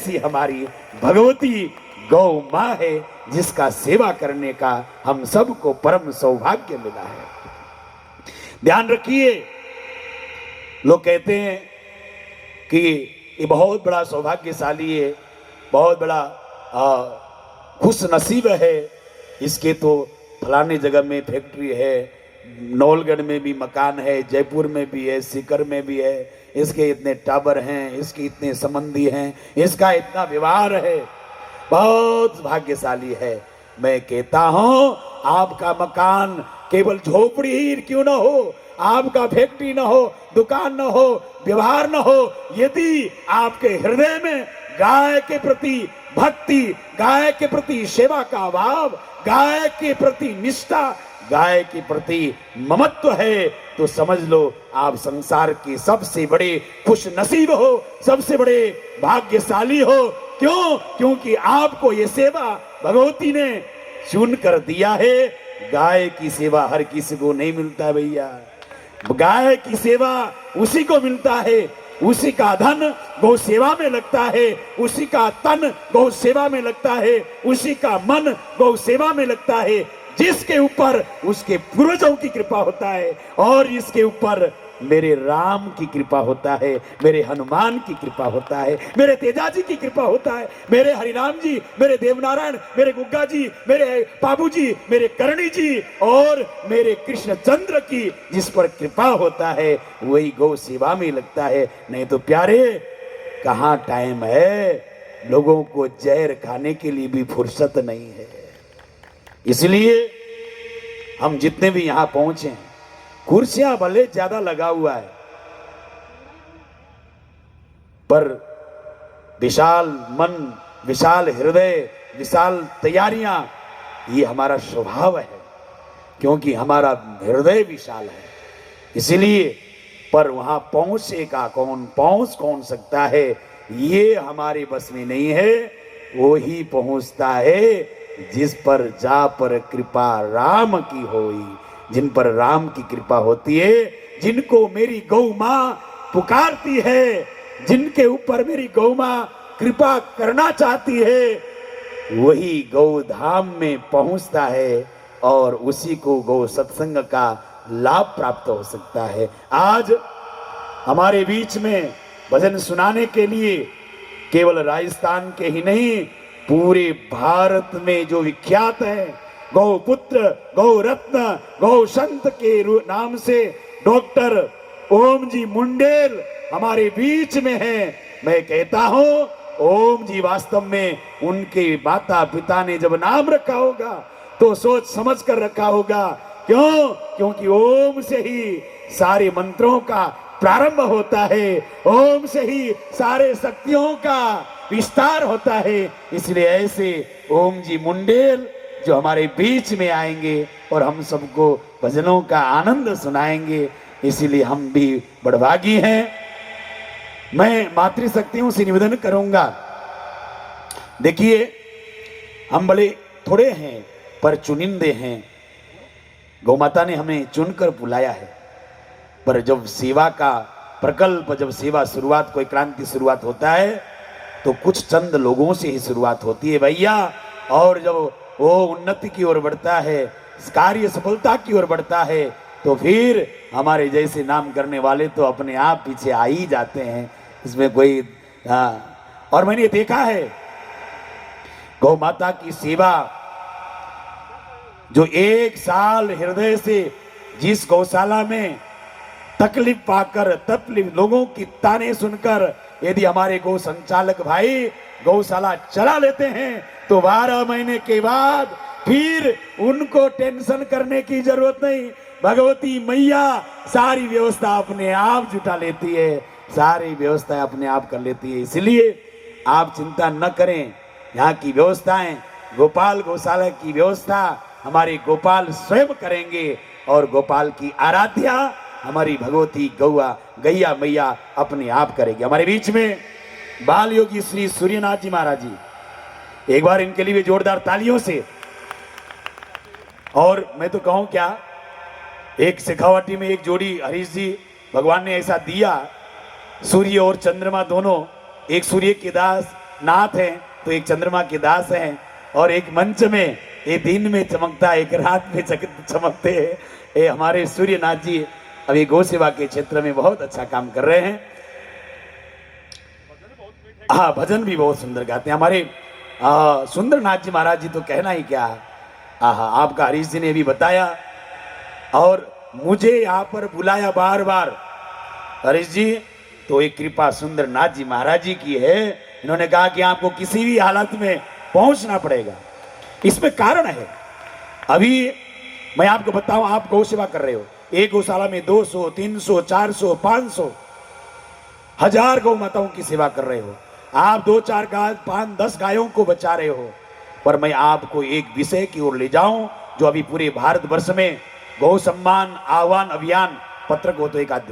ऐसी हमारी भगवती गौ माँ है जिसका सेवा करने का हम सबको परम सौभाग्य मिला है। ध्यान रखिए, लोग कहते हैं कि ये बहुत बड़ा सौभाग्यशाली है, बहुत बड़ा खुश नसीब है, इसके तो फलाने जगह में फैक्ट्री है, नौलगढ़ में भी मकान है, जयपुर में भी है, सीकर में भी है, इसके इतने टावर हैं, इसके इतने संबंधी हैं, इसका इतना व्यवहार है, बहुत भाग्यशाली है। मैं कहता हूं आपका मकान केवल झोपड़ी ही क्यों ना हो, आपका फैक्ट्री ना हो, दुकान ना हो, व्यवहार ना हो, यदि आपके हृदय में गाय के प्रति भक्ति, गाय के प्रति सेवा का भाव, गाय के प्रति निष्ठा, गाय के प्रति ममत्व है, तो समझ लो आप संसार के सबसे बड़े खुश नसीब हो, सबसे बड़े भाग्यशाली हो। क्यों? क्योंकि आपको ये सेवा भगवती ने चुन कर दिया है। गाय की सेवा हर किसी को नहीं मिलता भैया, गाय की सेवा उसी को मिलता है, उसी का धन गौ सेवा में लगता है, उसी का तन गौ सेवा में लगता है, उसी का मन गौ सेवा में लगता है, जिसके ऊपर उसके पूर्वजों की कृपा होता है और इसके ऊपर मेरे राम की कृपा होता है, मेरे हनुमान की कृपा होता है, मेरे तेजाजी की कृपा होता है, मेरे हरिराम जी, मेरे देवनारायण, मेरे गुग्गा जी, मेरे बाबू जी, मेरे करणी जी और मेरे कृष्णचंद्र की जिस पर कृपा होता है वही गौ सेवा में लगता है। नहीं तो प्यारे कहाँ टाइम है, लोगों को जहर खाने के लिए भी फुर्सत नहीं है। इसलिए हम जितने भी यहां पहुंचे, कुर्सियां भले ज्यादा लगा हुआ है, पर विशाल मन, विशाल हृदय, विशाल तैयारियां, ये हमारा स्वभाव है, क्योंकि हमारा हृदय विशाल है। इसलिए पर वहां पहुंचेगा कौन, पहुंच कौन सकता है, ये हमारे बस में नहीं है। वो ही पहुंचता है जिस पर जा पर कृपा राम की होई, जिन पर राम की कृपा होती है, जिनको मेरी गौ मां पुकारती है, जिनके ऊपर मेरी गौ मां कृपा करना चाहती है, वही गौ धाम में पहुंचता है और उसी को गौ सत्संग का लाभ प्राप्त हो सकता है। आज हमारे बीच में भजन सुनाने के लिए केवल राजस्थान के ही नहीं, पूरे भारत में जो विख्यात है गौ पुत्र, गौ रत्न, गौ संत के नाम से डॉक्टर ओम जी मुंडेल हमारे बीच में हैं। मैं कहता हूं ओम जी वास्तव में उनके माता पिता ने जब नाम रखा होगा तो सोच समझ कर रखा होगा। क्यों? क्योंकि ओम से ही सारे मंत्रों का प्रारंभ होता है, ओम से ही सारे शक्तियों का विस्तार होता है। इसलिए ऐसे ओम जी मुंडेल जो हमारे बीच में आएंगे और हम सबको भजनों का आनंद सुनाएंगे, इसलिए हम भी बड़भागी हैं। मैं मातृशक्तियों से निवेदन करूंगा, देखिए हम बड़े थोड़े हैं पर चुनिंदे हैं, गौ माता ने हमें चुनकर बुलाया है। पर जब सेवा का प्रकल्प, जब सेवा शुरुआत, कोई क्रांति शुरुआत होता है तो कुछ चंद लोगों से ही शुरुआत होती है भैया, और जब वो उन्नति की ओर बढ़ता है, कार्य सफलता की ओर बढ़ता है, तो फिर हमारे जैसे नाम करने वाले तो अपने आप पीछे आ ही जाते हैं, इसमें कोई और मैंने देखा है गौ माता की सेवा, जो एक साल हृदय से जिस गौशाला में तकलीफ पाकर, तकलीफ लोगों की ताने सुनकर यदि हमारे गौ संचालक भाई गौशाला चला लेते हैं तो 12 महीने के बाद फिर उनको टेंशन करने की जरूरत नहीं, भगवती मैया सारी व्यवस्था अपने आप जुटा लेती है, सारी व्यवस्था अपने आप कर लेती है। इसलिए आप चिंता न करें, यहाँ की व्यवस्थाएं, गोपाल गौशाला की व्यवस्था हमारे गोपाल स्वयं करेंगे और गोपाल की आराध्या हमारी भगवती गौआ गैया मैया अपने आप करेगी। हमारे बीच में बाल योगी श्री सूर्यनाथ जी महाराज जी, एक बार इनके लिए जोरदार तालियों से। और मैं तो कहूं क्या, एक शेखावाटी में एक जोड़ी हरीश जी भगवान ने ऐसा दिया, सूर्य और चंद्रमा दोनों, एक सूर्य के दास नाथ हैं तो एक चंद्रमा के दास हैं, और एक मंच में ये दिन में चमकता एक रात में चमकते हैं ये हमारे सूर्यनाथ जी अभी गौ सेवा के क्षेत्र में बहुत अच्छा काम कर रहे हैं। हाँ, भजन भी बहुत सुंदर गाते हैं हमारे सुंदरनाथ जी महाराज जी, तो कहना ही क्या। आपका हरीश जी ने भी बताया और मुझे यहाँ पर बुलाया बार बार हरीश जी, तो एक कृपा सुंदरनाथ जी महाराज जी की है। इन्होंने कहा कि आपको किसी भी हालत में पहुंचना पड़ेगा। इसमें कारण है, अभी मैं आपको बताऊं, आप गौ सेवा कर रहे हो, एक गौशाला में 200, 300, 400, 500, 1000 गौ माताओं की सेवा कर रहे हो। आप 2-4 गाय, 5-10 गायों को बचा रहे हो। पर मैं आपको एक विषय की ओर ले जाऊं जो अभी पूरे भारतवर्ष में गौ सम्मान आह्वान अभियान, पत्र को तो एक आध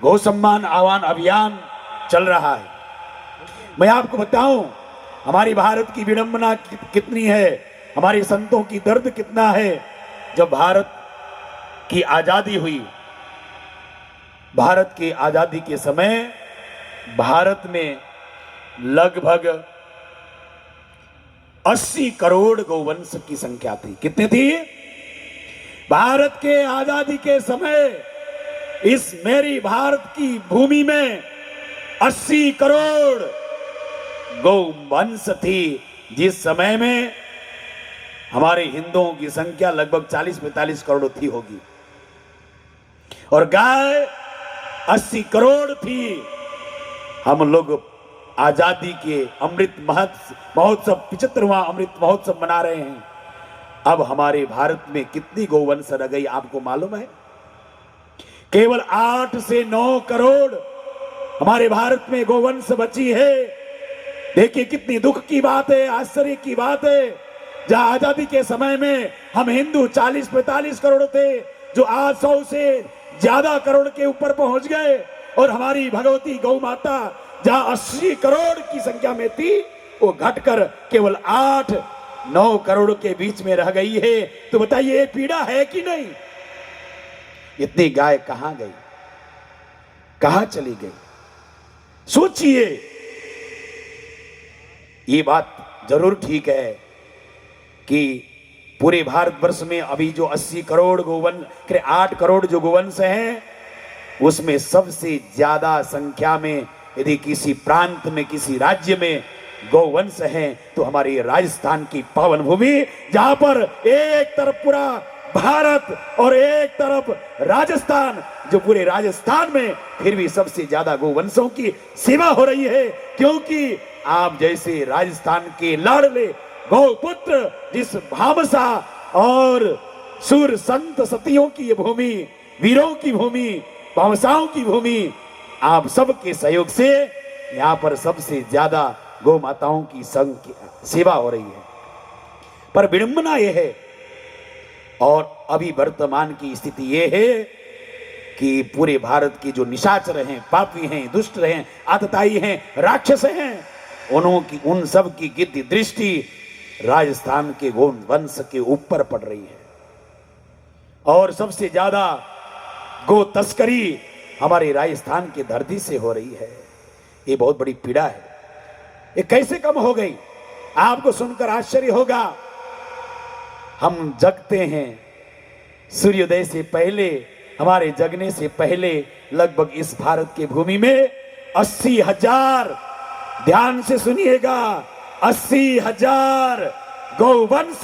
गौ सम्मान आह्वान अभियान चल रहा है। मैं आपको बताऊं हमारी भारत की विडंबना कितनी है, हमारे संतों की दर्द कितना है। जब भारत की आजादी हुई, भारत की आजादी के समय भारत में लगभग 80 करोड़ गौवंश की संख्या थी। कितनी थी? भारत के आजादी के समय इस मेरी भारत की भूमि में 80 करोड़ गौवंश थी, जिस समय में हमारे हिंदुओं की संख्या लगभग 40-45 करोड़ थी होगी, और गाय 80 करोड़ थी। हम लोग आजादी के अमृत महोत्सव 75वां अमृत महोत्सव मना रहे हैं। अब हमारे भारत में कितनी गौवंश रह गई आपको मालूम है? केवल 8 से 9 करोड़ हमारे भारत में गौवंश बची है। देखिए कितनी दुख की बात है, आश्चर्य की बात है। जहां आजादी के समय में हम हिंदू 40-45 करोड़ थे, जो आज 100 से ज्यादा करोड़ के ऊपर पहुंच गए, और हमारी भगवती गौ माता जहां 80 करोड़ की संख्या में थी, वो घटकर केवल 8-9 करोड़ के बीच में रह गई है। तो बताइए ये पीड़ा है कि नहीं? इतनी गाय कहां गई, कहां चली गई? सोचिए। ये बात जरूर ठीक है कि पूरे भारतवर्ष में अभी जो 80 करोड़ गौवंश, 8 करोड़ जो गौवंश हैं, उसमें सबसे ज्यादा संख्या में यदि किसी प्रांत में, किसी राज्य में गौवंश हैं तो हमारी राजस्थान की पावन भूमि, जहां पर एक तरफ पूरा भारत और एक तरफ राजस्थान, जो पूरे राजस्थान में फिर भी सबसे ज्यादा गौवंशों की सेवा हो रही है। क्योंकि आप जैसे राजस्थान के लाडले गौपुत्र, जिस भामसा और सूर संत सतियों की ये भूमि, वीरों की भूमि, भामसाओं की भूमि, आप सबके सहयोग से यहाँ पर सबसे ज्यादा गौ माताओं की सेवा हो रही है। पर विडंबना यह है, और अभी वर्तमान की स्थिति यह है कि पूरे भारत के जो निशाचर हैं, पापी हैं, दुष्ट हैं, आतताई हैं, राक्षस हैं, उन सब की गिद्ध दृष्टि राजस्थान के गौ वंश के ऊपर पड़ रही है। और सबसे ज्यादा गो तस्करी हमारे राजस्थान की धरती से हो रही है। ये बहुत बड़ी पीड़ा है। ये कैसे कम हो गई? आपको सुनकर आश्चर्य होगा। हम जगते हैं सूर्योदय से पहले, हमारे जगने से पहले लगभग इस भारत की भूमि में 80,000, ध्यान से सुनिएगा, 80,000 गौवंश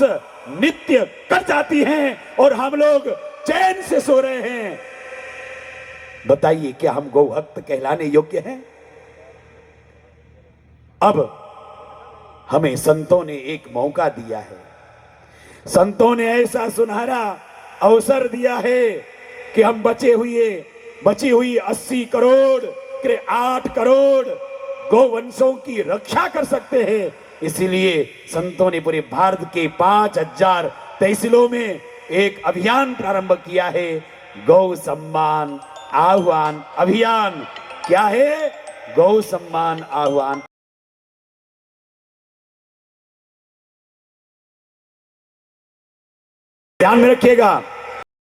नित्य कट जाती हैं और हम लोग चैन से सो रहे हैं। बताइए क्या हम गौभक्त कहलाने योग्य हैं? अब हमें संतों ने एक मौका दिया है। संतों ने ऐसा सुनहरा अवसर दिया है कि हम बची हुई 80 करोड़, 8 करोड़ गौवंशों की रक्षा कर सकते हैं। इसीलिए संतों ने पूरे भारत के 5000 तहसीलों में एक अभियान प्रारंभ किया है, गौ सम्मान आह्वान अभियान। क्या है? गौ सम्मान आह्वान। ध्यान में रखिएगा।